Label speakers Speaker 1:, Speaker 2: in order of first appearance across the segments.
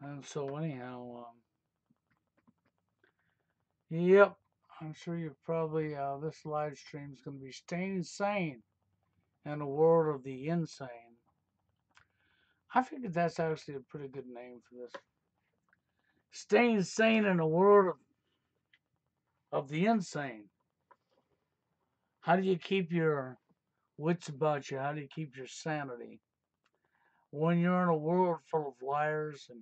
Speaker 1: And so anyhow, yep, I'm sure you've probably, this live stream is going to be staying sane in the world of the insane. I figured that's actually a pretty good name for this. Staying sane in the world of the insane. How do you keep your wits about you? How do you keep your sanity when you're in a world full of liars and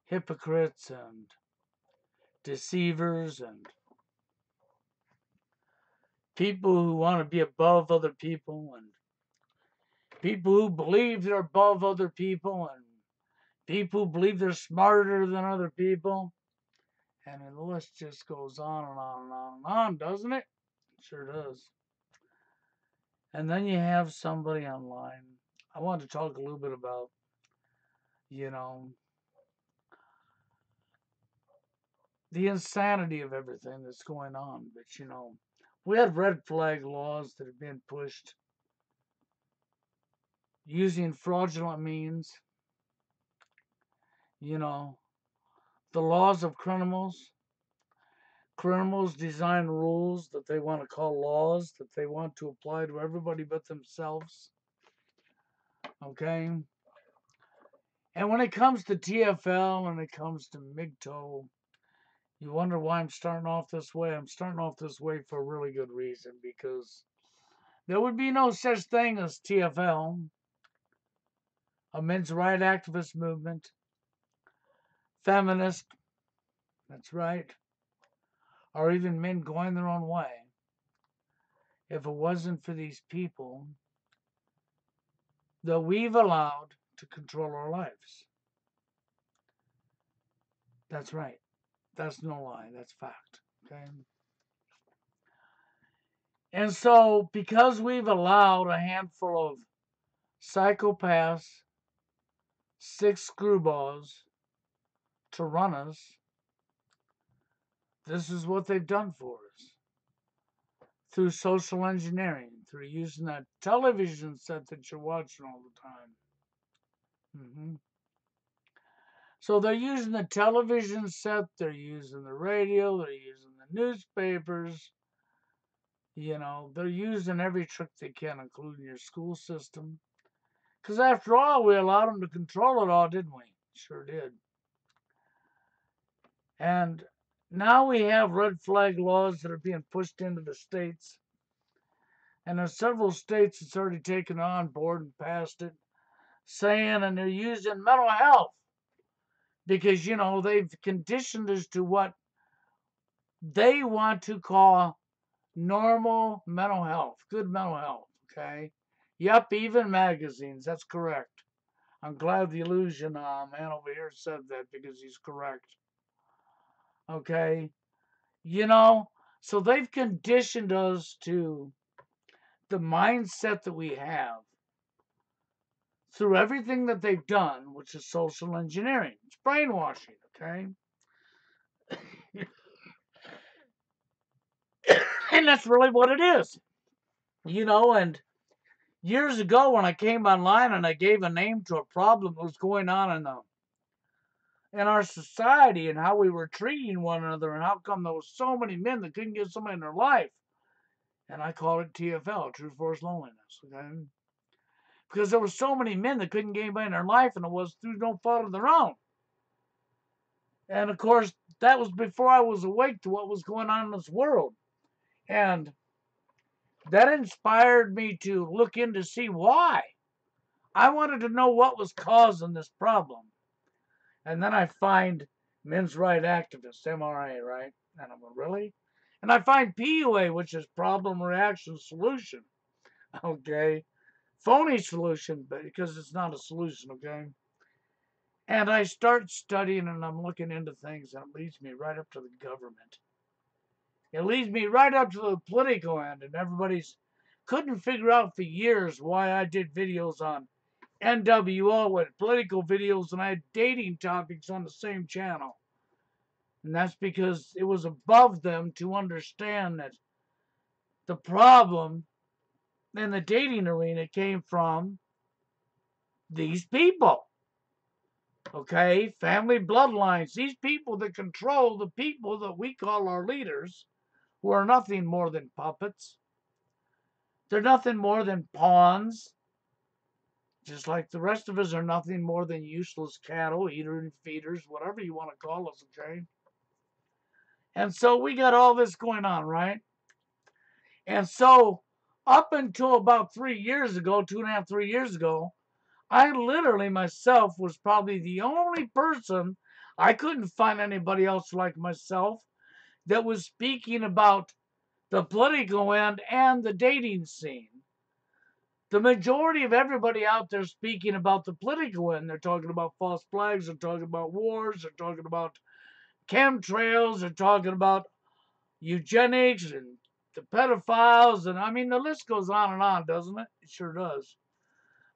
Speaker 1: hypocrites and deceivers and people who want to be above other people and people who believe they're above other people and people who believe they're smarter than other people? And the list just goes on and on and on and on, doesn't it? It sure does. And then you have somebody online. I want to talk a little bit about, you know, the insanity of everything that's going on. But, we have red flag laws that have been pushed using fraudulent means, you know, the laws of criminals. Criminals design rules that they want to call laws that they want to apply to everybody but themselves. Okay? And when it comes to TFL and it comes to MGTOW, you wonder why I'm starting off this way. I'm starting off this way for a really good reason, because there would be no such thing as TFL, a men's right activist movement, feminist, that's right, or even men going their own way, if it wasn't for these people that we've allowed to control our lives. That's right. That's no lie. That's fact. Okay. And so, because we've allowed a handful of psychopaths, sick screwballs to run us, this is what they've done for us. Through social engineering, through using that television set that you're watching all the time. So they're using the television set, they're using the radio, they're using the newspapers. They're using every trick they can, including your school system. Because after all, we allowed them to control it all, didn't we? Sure did. And now we have red flag laws that are being pushed into the states. And there's several states that's already taken on board and passed it, saying, and they're using mental health because, they've conditioned us to what they want to call normal mental health, good mental health, okay? Yep, even magazines, that's correct. I'm glad the illusion man over here said that because he's correct. Okay? So they've conditioned us to the mindset that we have through everything that they've done, which is social engineering. It's brainwashing, okay? And that's really what it is. And years ago when I came online and I gave a name to a problem that was going on in our society and how we were treating one another and how come there was so many men that couldn't get somebody in their life. And I called it TFL, True Force Loneliness, okay? Because there were so many men that couldn't get anybody in their life and it was through no fault of their own. And of course, that was before I was awake to what was going on in this world. And that inspired me to look in to see why. I wanted to know what was causing this problem. And then I find men's right activists, MRA, right? And I'm like, really? And I find PUA, which is problem, reaction, solution. Okay. Phony solution, but because it's not a solution, okay? And I start studying and I'm looking into things and it leads me right up to the government. It leads me right up to the political end, and everybody's couldn't figure out for years why I did videos on NWO with political videos and I had dating topics on the same channel. And that's because it was above them to understand that the problem in the dating arena came from these people. Okay, family bloodlines. These people that control the people that we call our leaders, who are nothing more than puppets. They're nothing more than pawns, just like the rest of us are nothing more than useless cattle, eaters and feeders, whatever you want to call us, okay? And so we got all this going on, right? And so up until about 3 years ago, 2.5, 3 years ago, I literally myself was probably the only person, I couldn't find anybody else like myself, that was speaking about the political end and the dating scene. The majority of everybody out there speaking about the political end, they're talking about false flags, they're talking about wars, they're talking about chemtrails, they're talking about eugenics and the pedophiles, and I mean, the list goes on and on, doesn't it? It sure does.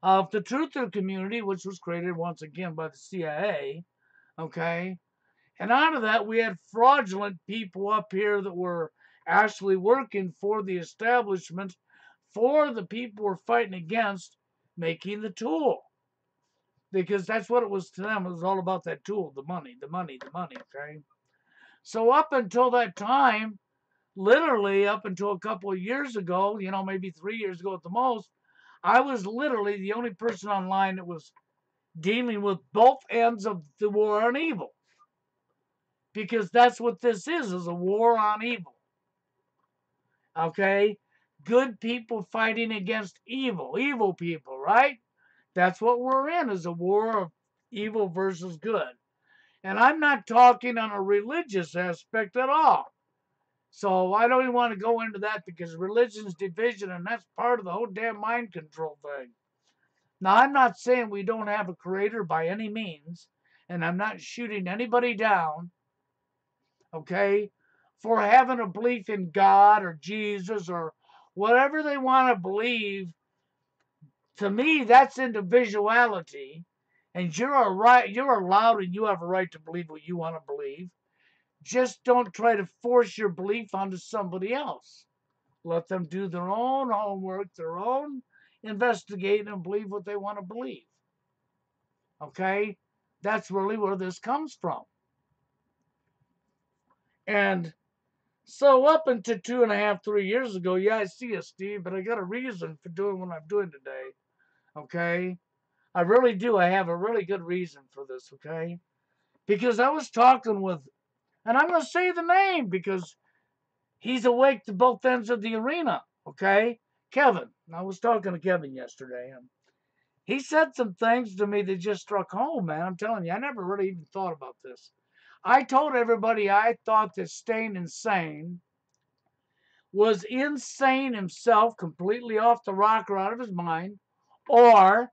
Speaker 1: The truther community, which was created once again by the CIA, okay? And out of that, we had fraudulent people up here that were actually working for the establishment, for the people we're fighting against, making the tool. Because that's what it was to them. It was all about that tool, the money, the money, the money, okay? So up until that time, literally up until a couple of years ago, maybe 3 years ago at the most, I was literally the only person online that was dealing with both ends of the war on evil. Because that's what this is a war on evil. Okay? Good people fighting against evil people, right? That's what we're in, is a war of evil versus good. And I'm not talking on a religious aspect at all. So I don't even want to go into that because religion's division, and that's part of the whole damn mind control thing. Now, I'm not saying we don't have a creator by any means, and I'm not shooting anybody down, okay, for having a belief in God or Jesus or whatever they want to believe. To me, that's individuality, and you're allowed and you have a right to believe what you want to believe. Just don't try to force your belief onto somebody else. Let them do their own homework, their own investigating, and believe what they want to believe. Okay? That's really where this comes from. And so up until 2.5, 3 years ago, yeah, I see you, Steve, but I got a reason for doing what I'm doing today. Okay? I really do. I have a really good reason for this, okay? Because I was talking with, and I'm going to say the name because he's awake to both ends of the arena, okay? Kevin. I was talking to Kevin yesterday, and he said some things to me that just struck home, man. I'm telling you, I never really even thought about this. I told everybody I thought that staying insane was insane himself, completely off the rocker, out of his mind, or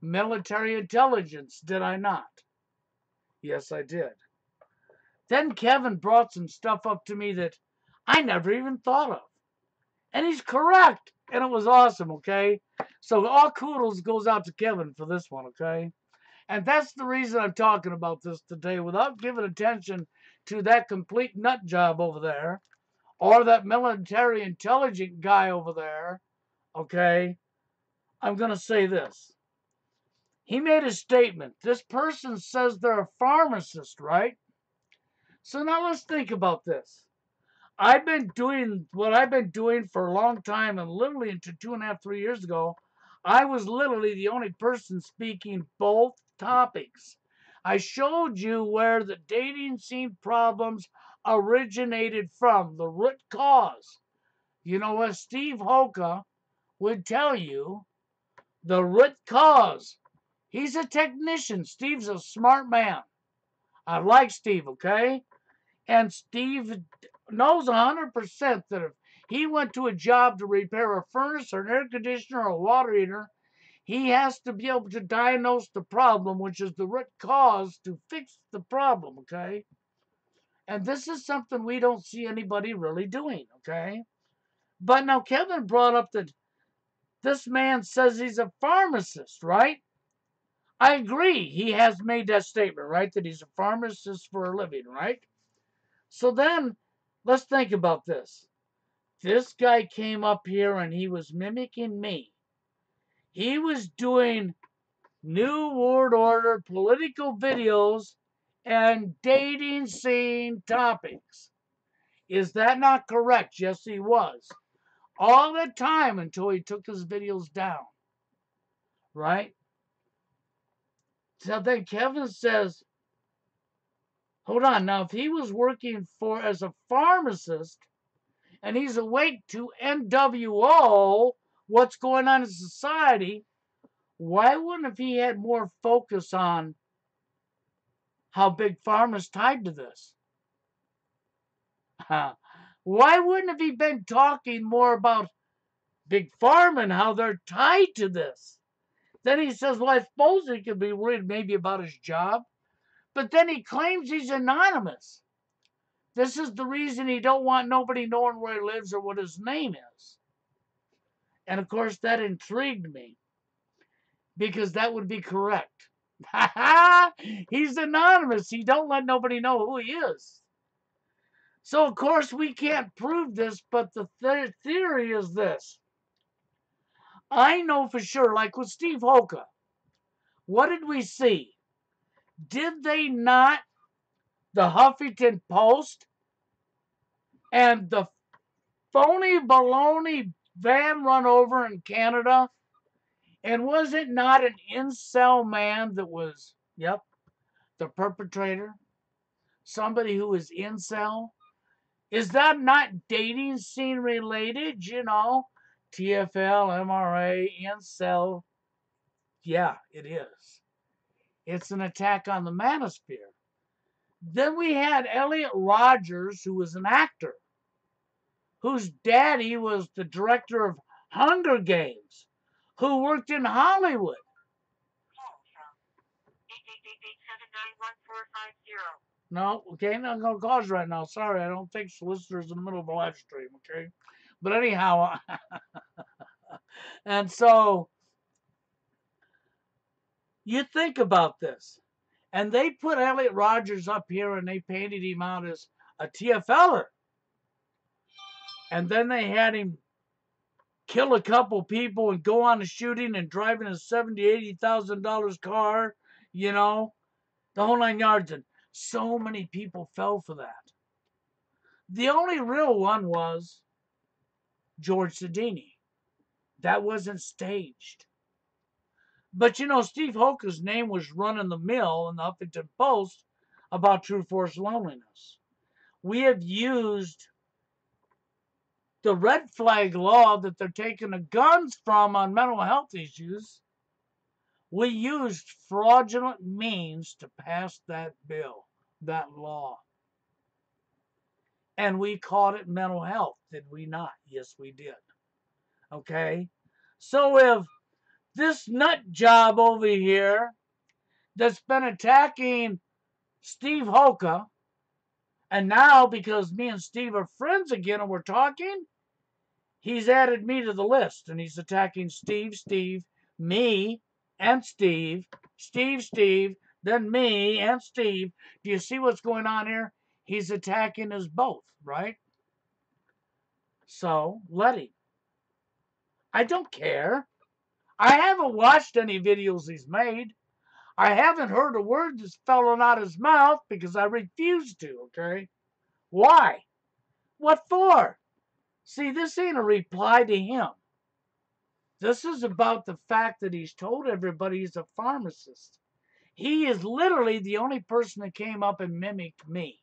Speaker 1: military intelligence. Did I not? Yes, I did. Then Kevin brought some stuff up to me that I never even thought of. And he's correct. And it was awesome, okay? So all kudos goes out to Kevin for this one, okay? And that's the reason I'm talking about this today without giving attention to that complete nut job over there or that military intelligent guy over there, okay? I'm going to say this. He made a statement. This person says they're a pharmacist, right? So now let's think about this. I've been doing what I've been doing for a long time, and literally until 2.5, 3 years ago, I was literally the only person speaking both topics. I showed you where the dating scene problems originated from, the root cause. You know what Steve Hoka would tell you, the root cause. He's a technician. Steve's a smart man. I like Steve, okay? And Steve knows 100% that if he went to a job to repair a furnace or an air conditioner or a water heater, he has to be able to diagnose the problem, which is the root cause, to fix the problem, okay? And this is something we don't see anybody really doing, okay? But now Kevin brought up that this man says he's a pharmacist, right? I agree. He has made that statement, right? That he's a pharmacist for a living, right? So then let's think about this. This guy came up here and he was mimicking me. He was doing New World Order political videos and dating scene topics. Is that not correct? Yes, he was. All the time until he took his videos down. Right? So then Kevin says, hold on, now if he was working for as a pharmacist and he's awake to NWO, what's going on in society, why wouldn't if he had more focus on how Big Pharma's tied to this? Why wouldn't have he been talking more about Big Pharma and how they're tied to this? Then he says, well, I suppose he could be worried maybe about his job. But then he claims he's anonymous. This is the reason he don't want nobody knowing where he lives or what his name is. And of course, that intrigued me because that would be correct. He's anonymous. He don't let nobody know who he is. So, of course, we can't prove this, but the theory is this. I know for sure, like with Steve Hoka, what did we see? Did they not, the Huffington Post and the phony baloney van run over in Canada? And was it not an incel man that was, yep, the perpetrator? Somebody who was incel? Is that not dating scene related? You know, TFL, MRA, incel. Yeah, it is. It's an attack on the manosphere. Then we had Elliot Rogers, who was an actor, whose daddy was the director of Hunger Games, who worked in Hollywood. No, okay, not going to call us right now. Sorry, I don't take solicitors in the middle of a live stream, okay? But anyhow, and so you think about this. And they put Elliot Rogers up here and they painted him out as a TFLer. And then they had him kill a couple people and go on a shooting and driving a $70,000-$80,000 car, you know, the whole 9 yards. And so many people fell for that. The only real one was George Sedini. That wasn't staged. But you know, Steve Hoka's name was running the mill in the Huffington Post about True Force Loneliness. We have used the red flag law that they're taking the guns from on mental health issues. We used fraudulent means to pass that bill, that law. And we called it mental health, did we not? Yes, we did. Okay? So if this nut job over here that's been attacking Steve Hoka, and now because me and Steve are friends again and we're talking, he's added me to the list and he's attacking Steve, me, and Steve, then me and Steve. Do you see what's going on here? He's attacking us both, right? So let him. I don't care. I haven't watched any videos he's made. I haven't heard a word that's fallen out his mouth because I refuse to, okay? Why? What for? See, this ain't a reply to him. This is about the fact that he's told everybody he's a pharmacist. He is literally the only person that came up and mimicked me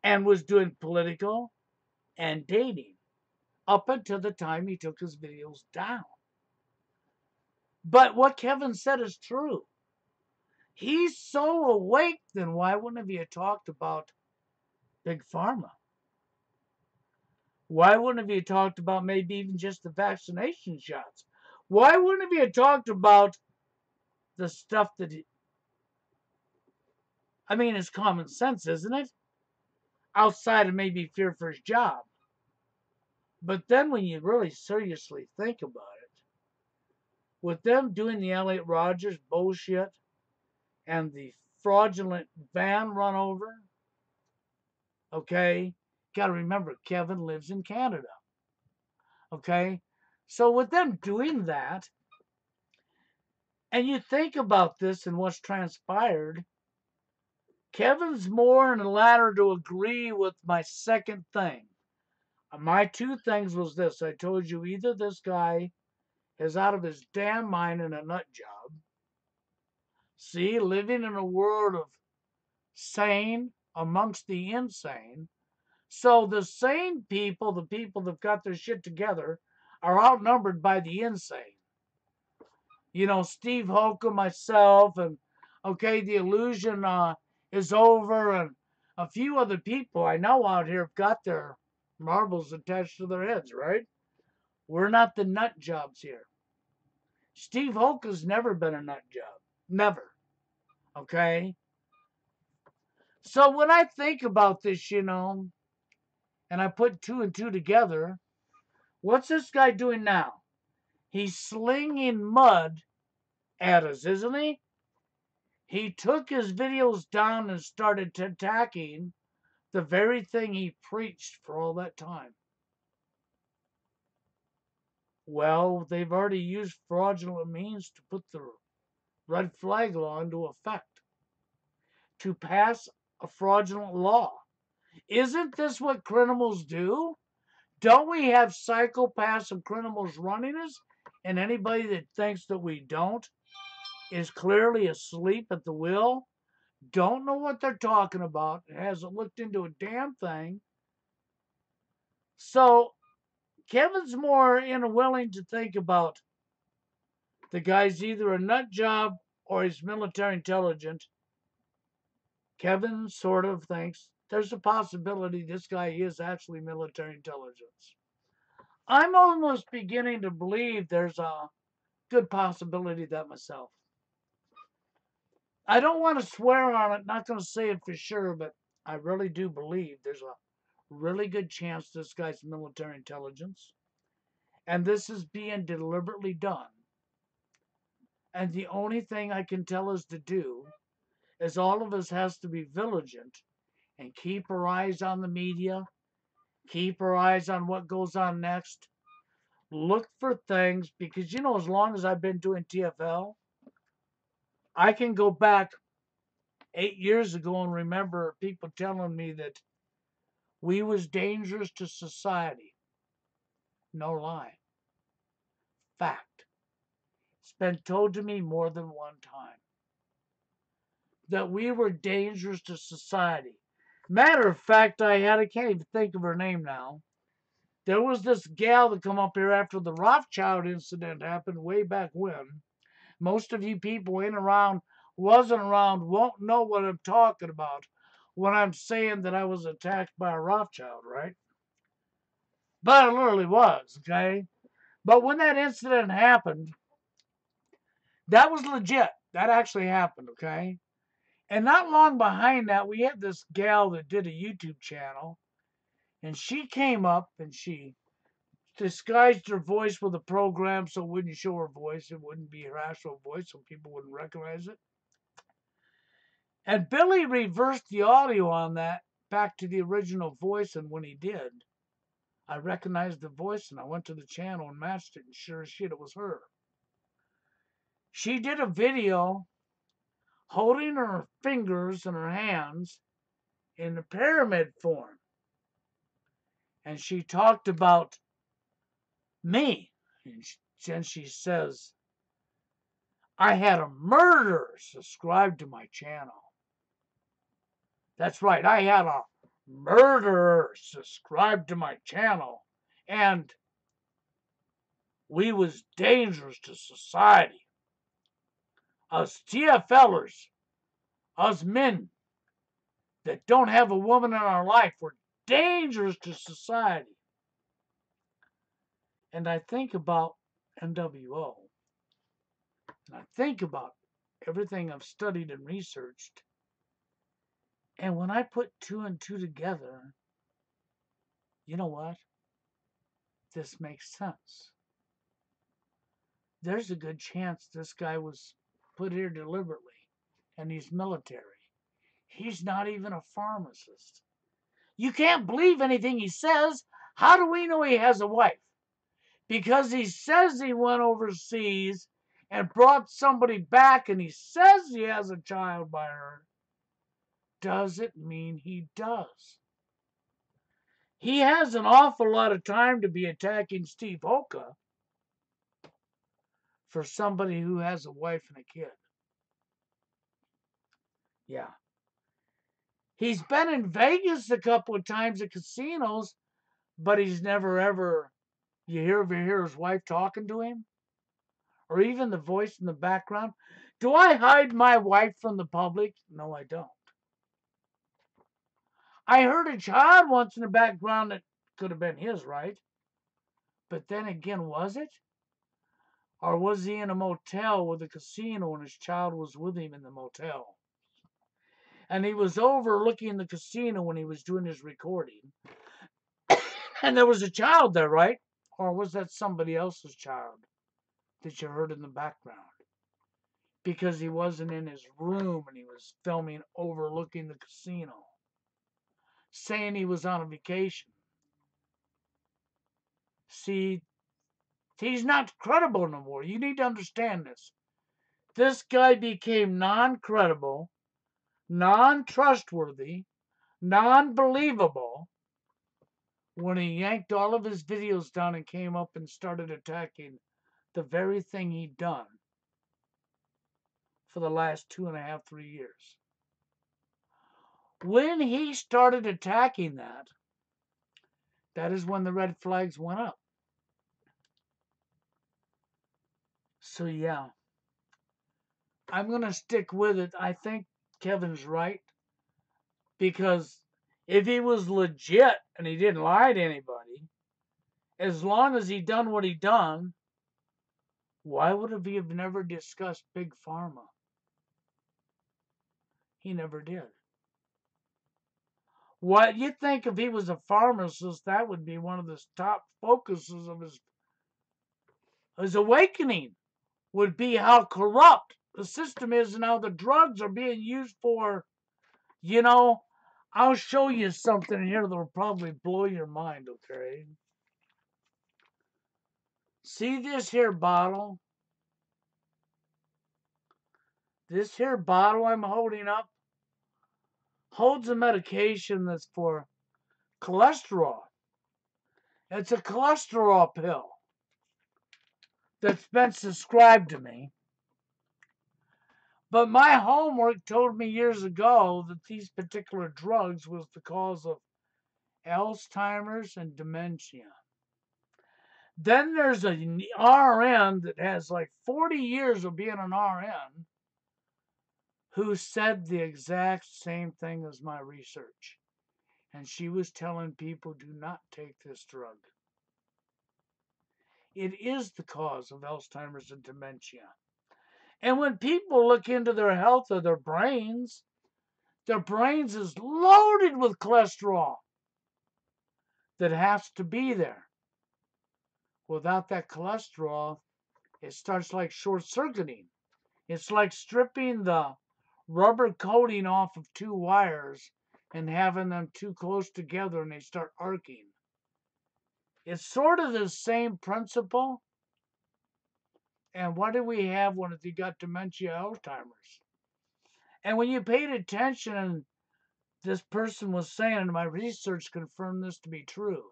Speaker 1: and was doing political and dating up until the time he took his videos down. But what Kevin said is true. He's so awake, then why wouldn't he have talked about Big Pharma? Why wouldn't he have talked about maybe even just the vaccination shots? Why wouldn't he have talked about the stuff that I mean, it's common sense, isn't it? Outside of maybe fear for his job. But then when you really seriously think about it, with them doing the Elliot Rogers bullshit and the fraudulent van run over, okay, got to remember Kevin lives in Canada, okay? So with them doing that, And you think about this and what's transpired. Kevin's more in the latter to agree with my second thing. My two things was this. I told you either this guy is out of his damn mind in a nut job. See, living in a world of sane amongst the insane. So the sane people, the people that got their shit together, are outnumbered by the insane. You know, Steve Holcomb, myself, and okay, the illusion is over, and a few other people I know out here have got their marbles attached to their heads, right? We're not the nut jobs here. Steve Holcomb's never been a nut job. Never. Okay? So when I think about this, and I put two and two together, what's this guy doing now? He's slinging mud at us, isn't he? He took his videos down and started attacking the very thing he preached for all that time. Well, they've already used fraudulent means to put the red flag law into effect, to pass a fraudulent law. Isn't this what criminals do? Don't we have psychopaths and criminals running us? And anybody that thinks that we don't is clearly asleep at the wheel, don't know what they're talking about, hasn't looked into a damn thing. So Kevin's more willing to think about the guy's either a nut job or he's military intelligent. Kevin sort of thinks there's a possibility this guy is actually military intelligence. I'm almost beginning to believe there's a good possibility that myself. I don't want to swear on it, not going to say it for sure, but I really do believe there's a really good chance this guy's military intelligence. And this is being deliberately done. And the only thing I can tell us to do is all of us has to be vigilant and keep our eyes on the media, keep our eyes on what goes on next, look for things, because as long as I've been doing TFL, I can go back 8 years ago and remember people telling me that we was dangerous to society. No lie. Fact. It's been told to me more than one time that we were dangerous to society. Matter of fact, I can't even think of her name now. There was this gal that come up here after the Rothschild incident happened way back when. Most of you people wasn't around, won't know what I'm talking about when I'm saying that I was attacked by a Rothschild, right? But it literally was, okay? But when that incident happened, that was legit. That actually happened, okay? And not long behind that, we had this gal that did a YouTube channel, and she came up and she disguised her voice with a program so it wouldn't show her voice. It wouldn't be her actual voice, so people wouldn't recognize it. And Billy reversed the audio on that back to the original voice, and when he did, I recognized the voice and I went to the channel and matched it, and sure as shit, it was her. She did a video holding her fingers and her hands in a pyramid form. And she talked about me. And she says, I had a murderer subscribe to my channel. That's right, I had a murderer subscribe to my channel. And we was dangerous to society. Us TFLers, us men that don't have a woman in our life, we're dangerous to society. And I think about NWO. And I think about everything I've studied and researched. And when I put two and two together, you know what? This makes sense. There's a good chance this guy was put here deliberately, and he's military. He's not even a pharmacist. You can't believe anything he says. How do we know he has a wife? Because he says he went overseas and brought somebody back and he says he has a child by her, doesn't mean he does. He has an awful lot of time to be attacking Steve Hoka for somebody who has a wife and a kid. Yeah. He's been in Vegas a couple of times at casinos, but he's never ever, you ever hear his wife talking to him? Or even the voice in the background? Do I hide my wife from the public? No, I don't. I heard a child once in the background that could have been his, right? But then again, was it? Or was he in a motel with a casino and his child was with him in the motel? And he was overlooking the casino when he was doing his recording. And there was a child there, right? Or was that somebody else's child that you heard in the background? Because he wasn't in his room and he was filming overlooking the casino, saying he was on a vacation. See, he's not credible no more. You need to understand this. This guy became non-credible, non-trustworthy, non-believable when he yanked all of his videos down and came up and started attacking the very thing he'd done for the last 2.5, 3 years. When he started attacking that, that is when the red flags went up. So yeah, I'm going to stick with it. I think Kevin's right, because if he was legit and he didn't lie to anybody, as long as he done what he done, why would he have never discussed Big Pharma? He never did. What you think if he was a pharmacist, that would be one of the top focuses of his awakening, would be how corrupt the system is and how the drugs are being used for, you know, I'll show you something here that'll probably blow your mind, okay? See this here bottle? This here bottle I'm holding up holds a medication that's for cholesterol. It's a cholesterol pill that's been prescribed to me. But my homework told me years ago that these particular drugs was the cause of Alzheimer's and dementia. Then there's an RN that has like 40 years of being an RN who said the exact same thing as my research. And she was telling people, do not take this drug. It is the cause of Alzheimer's and dementia. And when people look into their health of their brains is loaded with cholesterol that has to be there. Without that cholesterol, it starts like short circuiting. It's like stripping the rubber coating off of two wires and having them too close together and they start arcing. It's sort of the same principle. And what do we have when you got dementia, Alzheimer's? And when you paid attention, and this person was saying, and my research confirmed this to be true,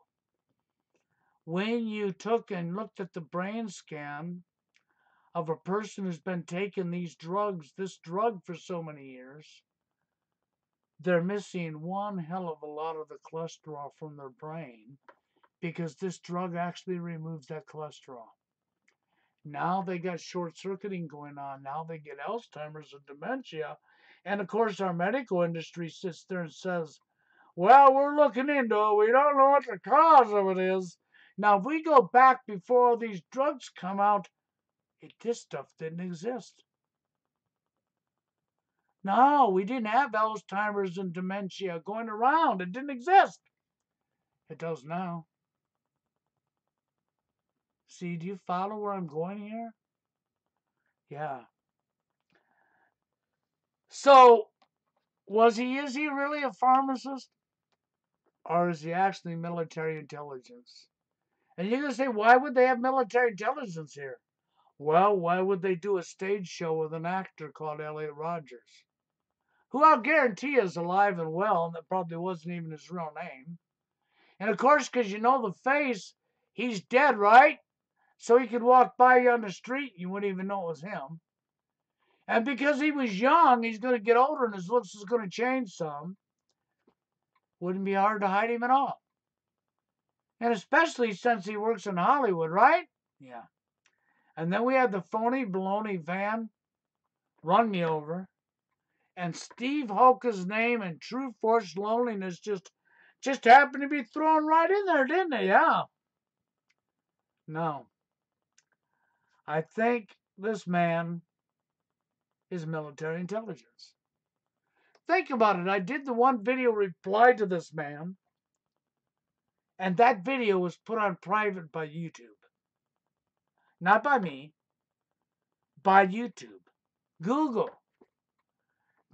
Speaker 1: when you took and looked at the brain scan of a person who's been taking these drugs, this drug for so many years, they're missing one hell of a lot of the cholesterol from their brain because this drug actually removes that cholesterol. Now they got short circuiting going on. Now they get Alzheimer's and dementia. And of course, our medical industry sits there and says, well, we're looking into it. We don't know what the cause of it is. Now, if we go back before all these drugs come out, this stuff didn't exist. No, we didn't have Alzheimer's and dementia going around. It didn't exist. It does now. See, do you follow where I'm going here? Yeah. So, is he really a pharmacist? Or is he actually military intelligence? And you're going to say, why would they have military intelligence here? Well, why would they do a stage show with an actor called Elliot Rogers, who I'll guarantee is alive and well, and that probably wasn't even his real name? And of course, because you know the face, he's dead, right? So he could walk by you on the street, you wouldn't even know it was him. And because he was young, he's going to get older and his looks is going to change some. Wouldn't be hard to hide him at all. And especially since he works in Hollywood, right? Yeah. And then we had the phony baloney van run me over. And Steve Hoka's name and True Force Loneliness just happened to be thrown right in there, didn't they? Yeah. No. I think this man is military intelligence. Think about it. I did the one video reply to this man, and that video was put on private by YouTube. Not by me, by YouTube. Google.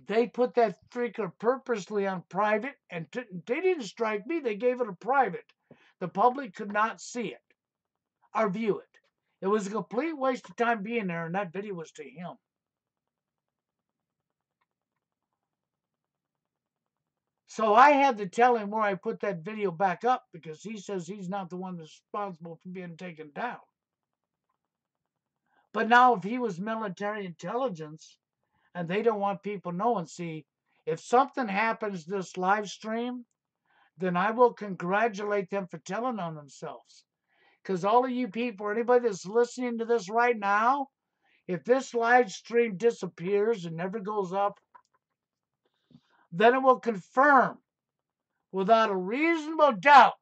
Speaker 1: They put that freaker purposely on private, and they didn't strike me. They gave it a private. The public could not see it or view it. It was a complete waste of time being there, and that video was to him. So I had to tell him where I put that video back up because he says he's not the one that's responsible for being taken down. But now, if he was military intelligence and they don't want people knowing, see, if something happens this live stream, then I will congratulate them for telling on themselves. Because all of you people, anybody that's listening to this right now, if this live stream disappears and never goes up, then it will confirm without a reasonable doubt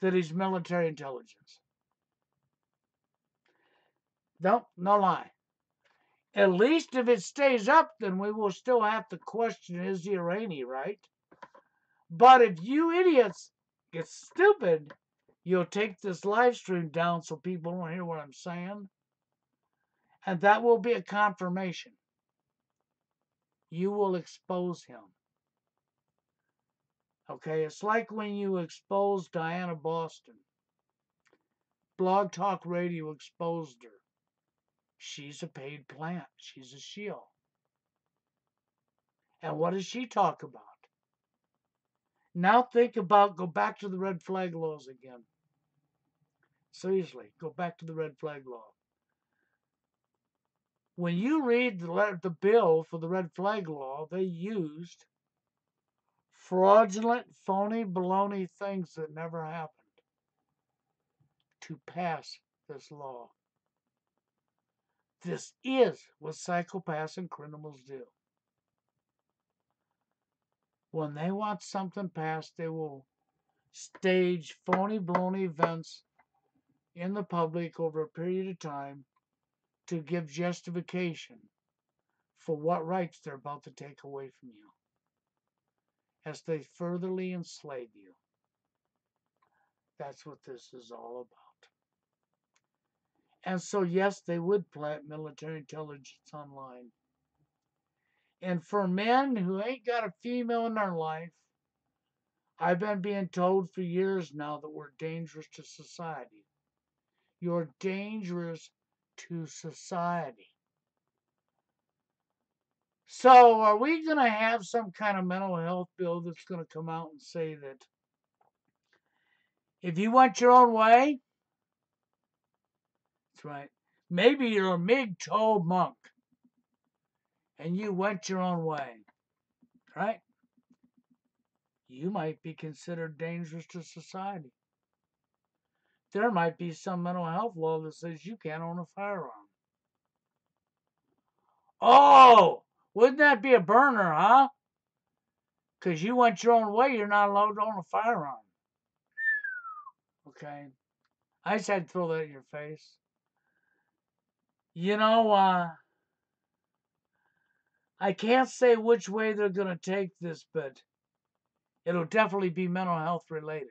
Speaker 1: that he's military intelligence. No lie. At least if it stays up, then we will still have to question, is he or ain't he, right? But if you idiots get stupid, you'll take this live stream down so people don't hear what I'm saying. And that will be a confirmation. You will expose him. Okay, it's like when you exposed Diana Boston. Blog Talk Radio exposed her. She's a paid plant. She's a shield. And what does she talk about? Now think about, go back to the red flag laws again. Seriously, go back to the red flag law. When you read the bill for the red flag law, they used fraudulent, phony, baloney things that never happened to pass this law. This is what psychopaths and criminals do. When they want something passed, they will stage phony, baloney events in the public over a period of time to give justification for what rights they're about to take away from you as they furtherly enslave you. That's what this is all about. And so, yes, they would plant military intelligence online. And for men who ain't got a female in their life, I've been being told for years now that we're dangerous to society. You're dangerous to society. So, are we going to have some kind of mental health bill that's going to come out and say that if you want your own way, that's right, maybe you're a MGTOW monk and you went your own way, right? You might be considered dangerous to society. There might be some mental health law that says you can't own a firearm. Oh, wouldn't that be a burner, huh? Because you went your own way, you're not allowed to own a firearm. Okay? I just had to throw that in your face. You know, I can't say which way they're going to take this, but it'll definitely be mental health related.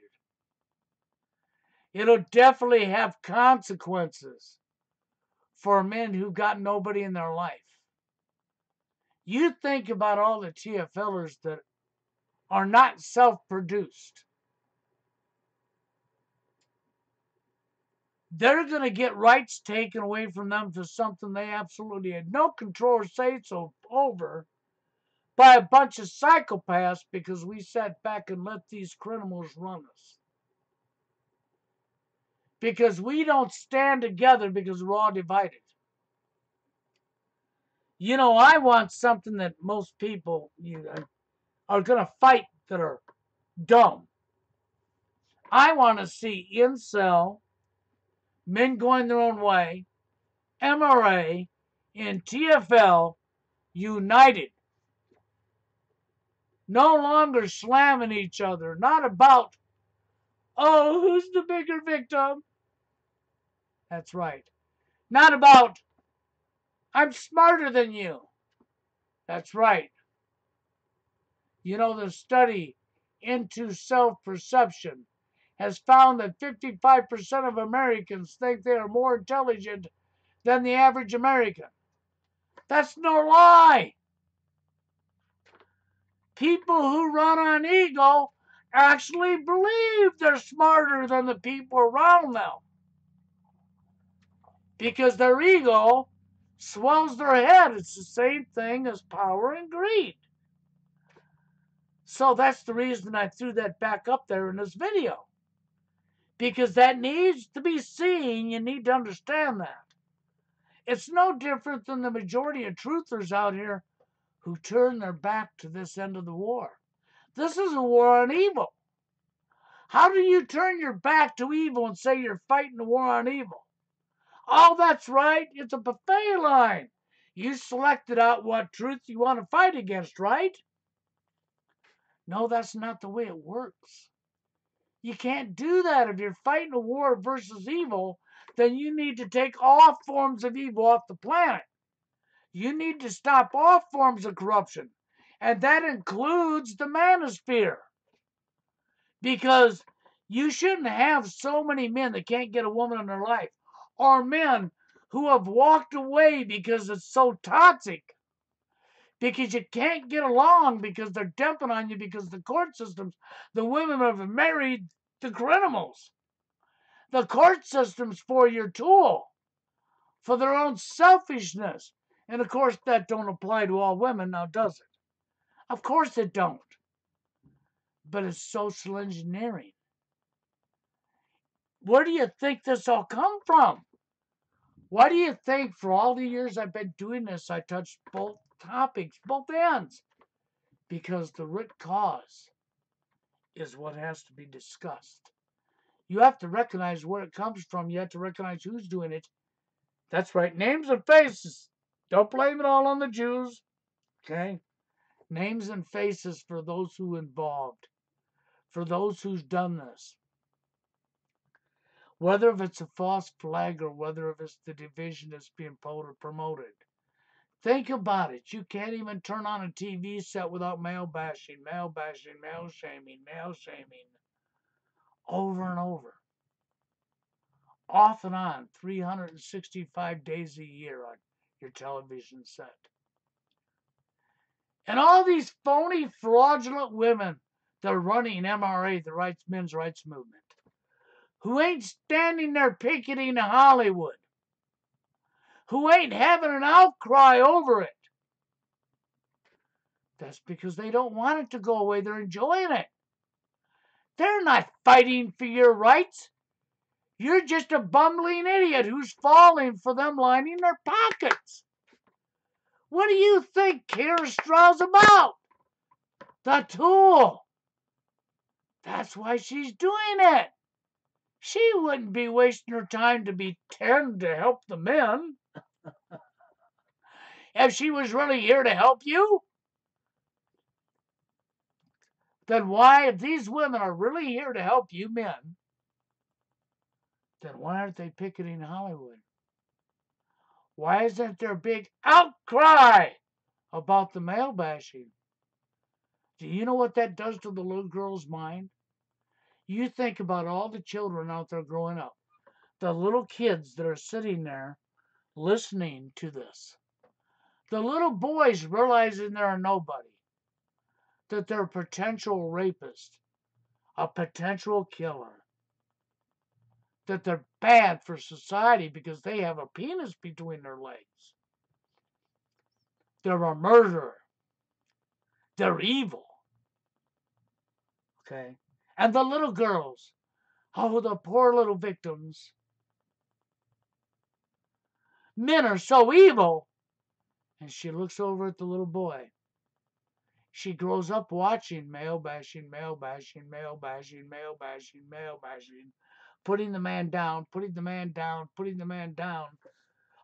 Speaker 1: It'll definitely have consequences for men who got nobody in their life. You think about all the TFLers that are not self-produced. they're going to get rights taken away from them for something they absolutely had no control or say so over by a bunch of psychopaths because we sat back and let these criminals run us. Because we don't stand together because we're all divided. You know, I want something that most people are going to fight that are dumb. I want to see incel, men going their own way, MRA, and TFL united. No longer slamming each other. Not about, oh, who's the bigger victim? That's right. Not about, I'm smarter than you. That's right. You know, the study into self-perception has found that 55% of Americans think they are more intelligent than the average American. That's no lie. People who run on ego actually believe they're smarter than the people around them because their ego swells their head. It's the same thing as power and greed. So that's the reason I threw that back up there in this video. Because that needs to be seen. You need to understand that. It's no different than the majority of truthers out here who turn their back to this end of the war. This is a war on evil. How do you turn your back to evil and say you're fighting a war on evil? Oh, that's right. It's a buffet line. You selected out what truth you want to fight against, right? No, that's not the way it works. You can't do that. If you're fighting a war versus evil, then you need to take all forms of evil off the planet. You need to stop all forms of corruption. And that includes the manosphere. Because you shouldn't have so many men that can't get a woman in their life. Or men who have walked away because it's so toxic. Because you can't get along because they're dumping on you because the court systems, the women have married the criminals. The court system's for your tool, for their own selfishness. And of course that don't apply to all women now, does it? Of course it don't. But it's social engineering. Where do you think this all come from? Why do you think for all the years I've been doing this, I touched both topics, both ends? Because the root cause is what has to be discussed. You have to recognize where it comes from. You have to recognize who's doing it. That's right. Names and faces. Don't blame it all on the Jews. Okay? Names and faces for those who involved. For those who's done this. Whether if it's a false flag or whether if it's the division that's being promoted. Think about it. You can't even turn on a TV set without male bashing, male shaming, male shaming. Over and over. Off and on, 365 days a year on your television set. And all these phony, fraudulent women that are running MRA, the men's rights movement, who ain't standing there picketing in Hollywood, who ain't having an outcry over it. That's because they don't want it to go away. They're enjoying it. They're not fighting for your rights. You're just a bumbling idiot who's falling for them lining their pockets. What do you think Kara Straw's about? The tool. That's why she's doing it. She wouldn't be wasting her time to be 10 to help the men. If she was really here to help you, then why, if these women are really here to help you men, then why aren't they picketing Hollywood? Why isn't there a big outcry about the male bashing? Do you know what that does to the little girl's mind? You think about all the children out there growing up, the little kids that are sitting there listening to this, the little boys realizing they're a nobody, that they're a potential rapist, a potential killer. that they're bad for society because they have a penis between their legs. They're a murderer. They're evil. Okay? And the little girls, oh, the poor little victims. Men are so evil. And she looks over at the little boy. She grows up watching male bashing, male bashing, male bashing, male bashing, male bashing, putting the man down, putting the man down, putting the man down.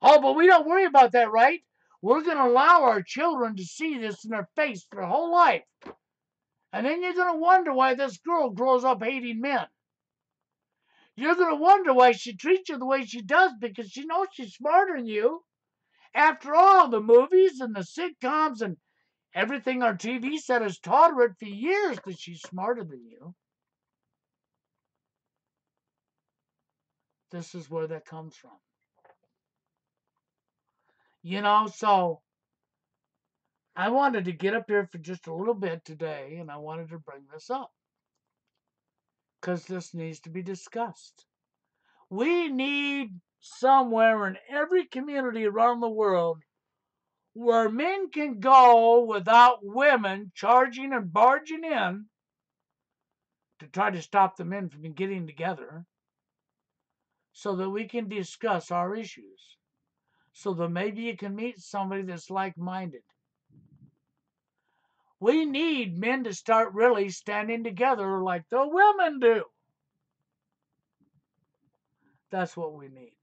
Speaker 1: Oh, but we don't worry about that, right? We're going to allow our children to see this in their face their whole life. And then you're going to wonder why this girl grows up hating men. You're going to wonder why she treats you the way she does because she knows she's smarter than you. After all, the movies and the sitcoms and everything our TV set has taught her for years that she's smarter than you. This is where that comes from. So I wanted to get up here for just a little bit today, and I wanted to bring this up because this needs to be discussed. We need somewhere in every community around the world where men can go without women charging and barging in to try to stop the men from getting together so that we can discuss our issues. So that maybe you can meet somebody that's like-minded. We need men to start really standing together like the women do. That's what we need.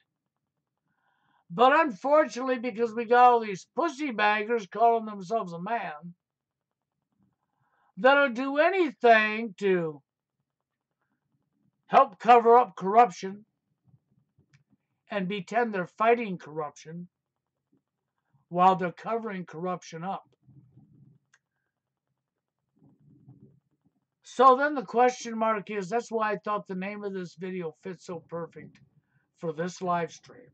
Speaker 1: But unfortunately, because we got all these pussy baggers calling themselves a man, that'll do anything to help cover up corruption and pretend they're fighting corruption while they're covering corruption up. So then the question mark is, that's why I thought the name of this video fits so perfect for this live stream.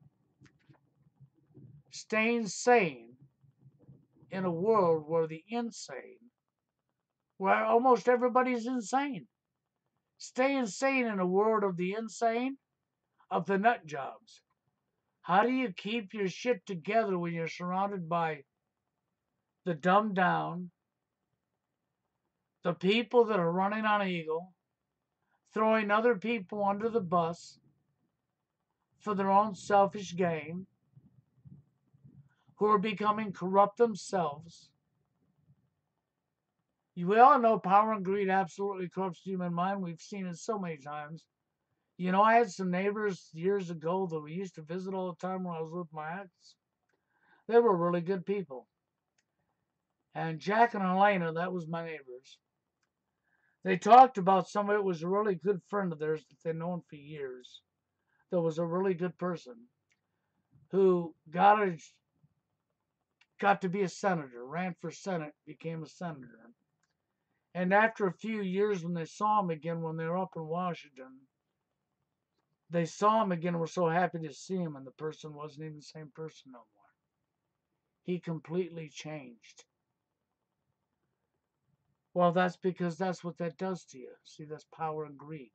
Speaker 1: Staying sane in a world where the insane, where almost everybody's insane. Staying sane in a world of the insane, of the nut jobs. How do you keep your shit together when you're surrounded by the dumbed down, the people that are running on Eagle, throwing other people under the bus for their own selfish gain, who are becoming corrupt themselves? We all know power and greed absolutely corrupts the human mind. We've seen it so many times. I had some neighbors years ago that we used to visit all the time when I was with my ex. They were really good people. And Jack and Elena, that was my neighbors. They talked about somebody that was a really good friend of theirs that they'd known for years. That was a really good person who got to be a senator, ran for Senate, became a senator. And after a few years, when they saw him again, when they were up in Washington, they saw him again and were so happy to see him, and the person wasn't even the same person no more. He completely changed. Well, that's because that's what that does to you. See, that's power and greed.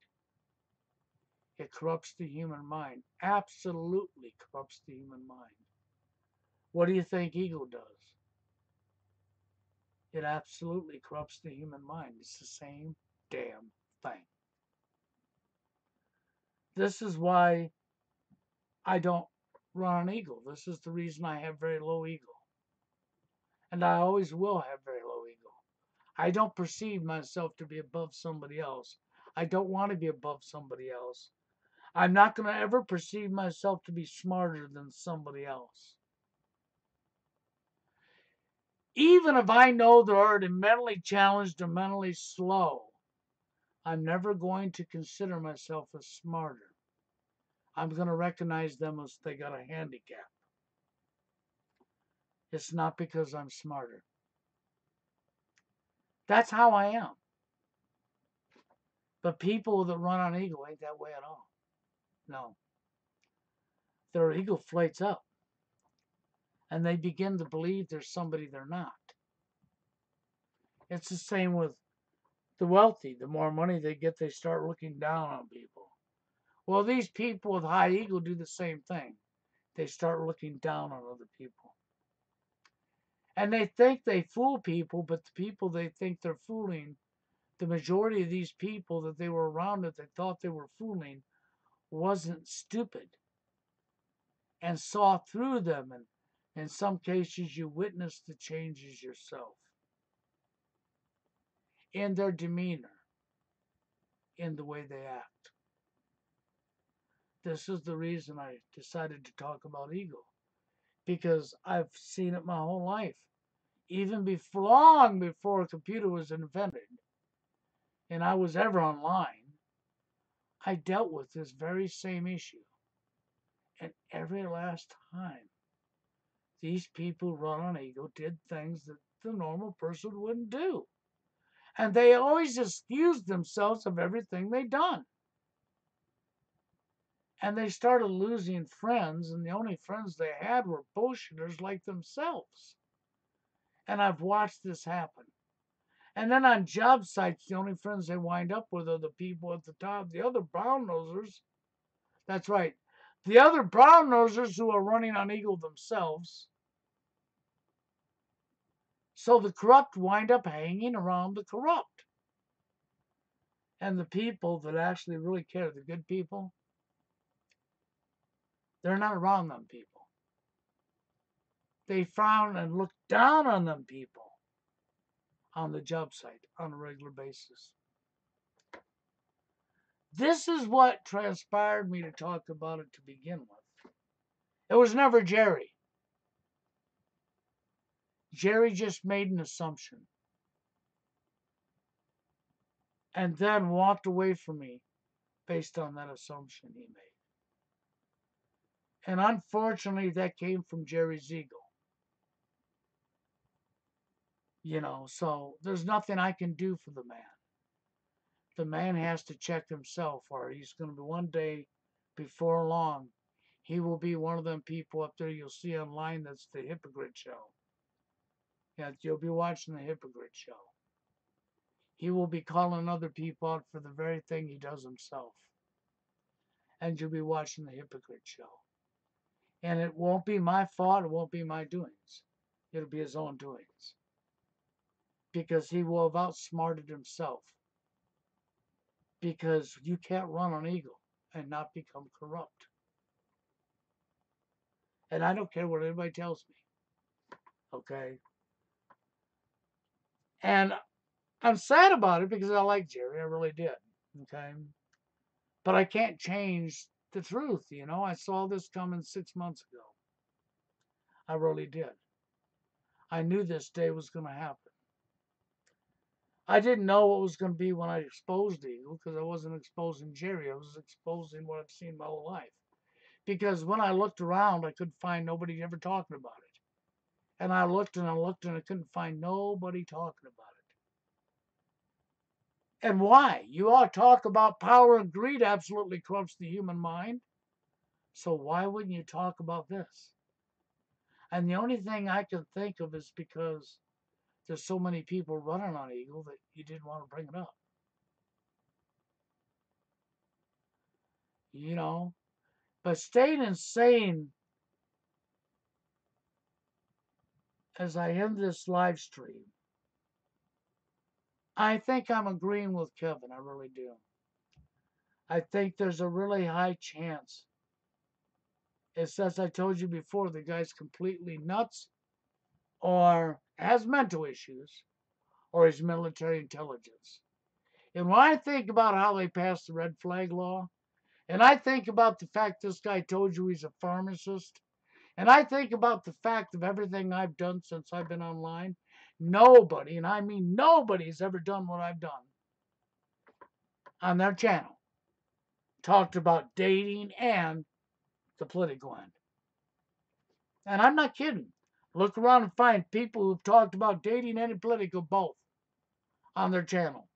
Speaker 1: It corrupts the human mind. Absolutely corrupts the human mind. What do you think ego does? It absolutely corrupts the human mind. It's the same damn thing. This is why I don't run on ego. This is the reason I have very low ego. And I always will have very low ego. I don't perceive myself to be above somebody else. I don't want to be above somebody else. I'm not going to ever perceive myself to be smarter than somebody else. Even if I know they're already mentally challenged or mentally slow, I'm never going to consider myself as smarter. I'm going to recognize them as they got a handicap. It's not because I'm smarter. That's how I am. But people that run on ego ain't that way at all. No. Their ego flates up. And they begin to believe there's somebody they're not. It's the same with the wealthy. The more money they get, they start looking down on people. Well, these people with high ego do the same thing. They start looking down on other people. And they think they fool people, but the people they think they're fooling, the majority of these people that they were around that they thought they were fooling wasn't stupid and saw through them. And in some cases, you witness the changes yourself in their demeanor, in the way they act. This is the reason I decided to talk about ego, because I've seen it my whole life. Even before, long before a computer was invented and I was ever online, I dealt with this very same issue. And every last time, these people run on ego did things that the normal person wouldn't do. And they always excused themselves of everything they'd done. And they started losing friends, and the only friends they had were bullshitters like themselves. And I've watched this happen. And then on job sites, the only friends they wind up with are the people at the top, the other brown nosers. That's right. The other brown nosers who are running on ego themselves. So the corrupt wind up hanging around the corrupt. And the people that actually really care, the good people, they're not around them people. They frown and look down on them people on the job site on a regular basis. This is what transpired me to talk about it to begin with. It was never Jerry. Jerry just made an assumption and then walked away from me based on that assumption he made. And unfortunately, that came from Jerry's ego. So there's nothing I can do for the man. The man has to check himself, or he's going to be one day, before long, he will be one of them people up there you'll see online that's the hypocrite show. Yeah, you'll be watching the hypocrite show. He will be calling other people out for the very thing he does himself. And you'll be watching the hypocrite show. And it won't be my fault, it won't be my doings. It'll be his own doings. Because he will have outsmarted himself. Because you can't run on ego and not become corrupt. And I don't care what anybody tells me. Okay? And I'm sad about it because I like Jerry. I really did. Okay? But I can't change the truth, I saw this coming 6 months ago. I really did. I knew this day was going to happen. I didn't know what was going to be when I exposed ego because I wasn't exposing Jerry. I was exposing what I've seen my whole life. Because when I looked around, I couldn't find nobody ever talking about it. And I looked and I looked and I couldn't find nobody talking about it. And why? You all talk about power and greed absolutely corrupts the human mind. So why wouldn't you talk about this? And the only thing I can think of is because there's so many people running on ego that you didn't want to bring it up. But staying insane as I end this live stream, I think I'm agreeing with Kevin. I really do. I think there's a really high chance. It's as I told you before, the guy's completely nuts or has mental issues or is military intelligence. And when I think about how they passed the red flag law, and I think about the fact this guy told you he's a pharmacist, and I think about the fact of everything I've done since I've been online, nobody, and I mean nobody's ever done what I've done on their channel. Talked about dating and the political end. And I'm not kidding. Look around and find people who've talked about dating and political both on their channel.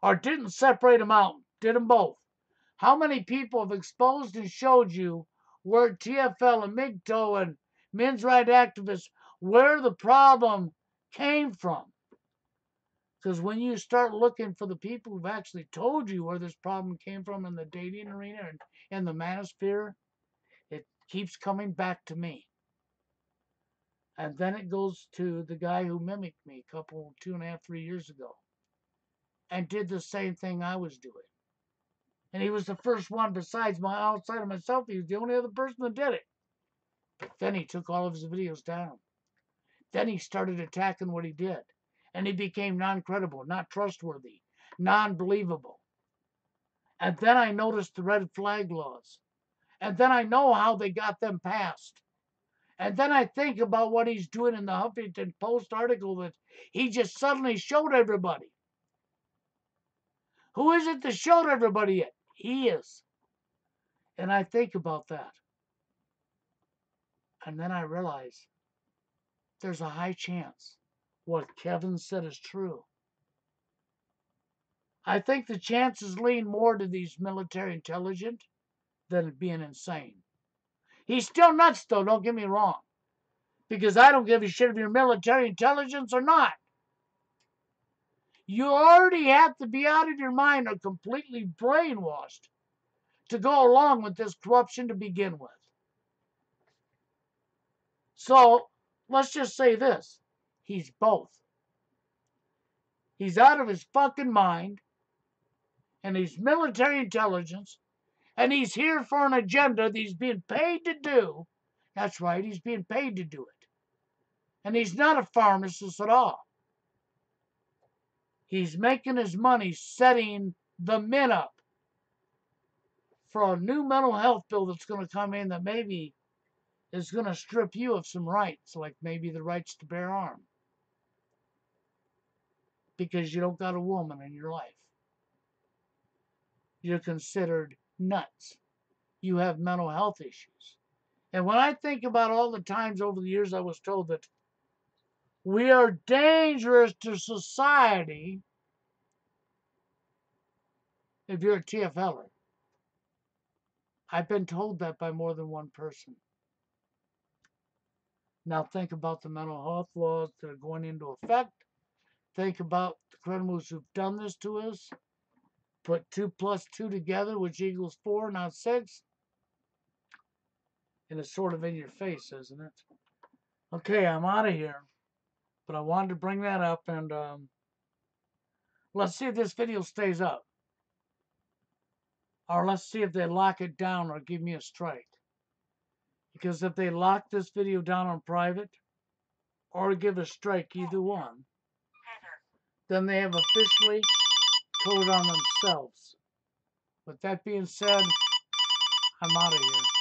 Speaker 1: Or didn't separate them out, did them both. How many people have exposed and showed you where TFL and MGTOW and men's rights activists, where the problem came from? Because when you start looking for the people who've actually told you where this problem came from in the dating arena and in the manosphere, it keeps coming back to me. And then it goes to the guy who mimicked me a couple, 2.5, 3 years ago and did the same thing I was doing. And he was the first one besides my outside of myself. He was the only other person that did it. But then he took all of his videos down. Then he started attacking what he did. And he became non-credible, not trustworthy, non-believable. And then I noticed the red flag laws. And then I know how they got them passed. And then I think about what he's doing in the Huffington Post article that he just suddenly showed everybody. Who is it that showed everybody it? He is. And I think about that. And then I realize there's a high chance what Kevin said is true. I think the chances lean more to these military intelligent than being insane. He's still nuts, though, don't get me wrong. Because I don't give a shit if you're military intelligence or not. You already have to be out of your mind or completely brainwashed to go along with this corruption to begin with. So, let's just say this. He's both. He's out of his fucking mind, and he's military intelligence, and he's here for an agenda that he's being paid to do. That's right, he's being paid to do it. And he's not a pharmacist at all. He's making his money setting the men up for a new mental health bill that's going to come in that maybe is going to strip you of some rights, like maybe the rights to bear arms, because you don't got a woman in your life. You're considered nuts. You have mental health issues. And when I think about all the times over the years I was told that we are dangerous to society if you're a TFLer, I've been told that by more than one person. Now think about the mental health laws that are going into effect. Think about the criminals who've done this to us. Put 2 plus 2 together, which equals 4, not 6. And it's sort of in your face, isn't it? Okay, I'm out of here. But I wanted to bring that up, and let's see if this video stays up. Or let's see if they lock it down or give me a strike. Because if they lock this video down on private, or give a strike, either one, then they have officially told on themselves. With that being said, I'm out of here.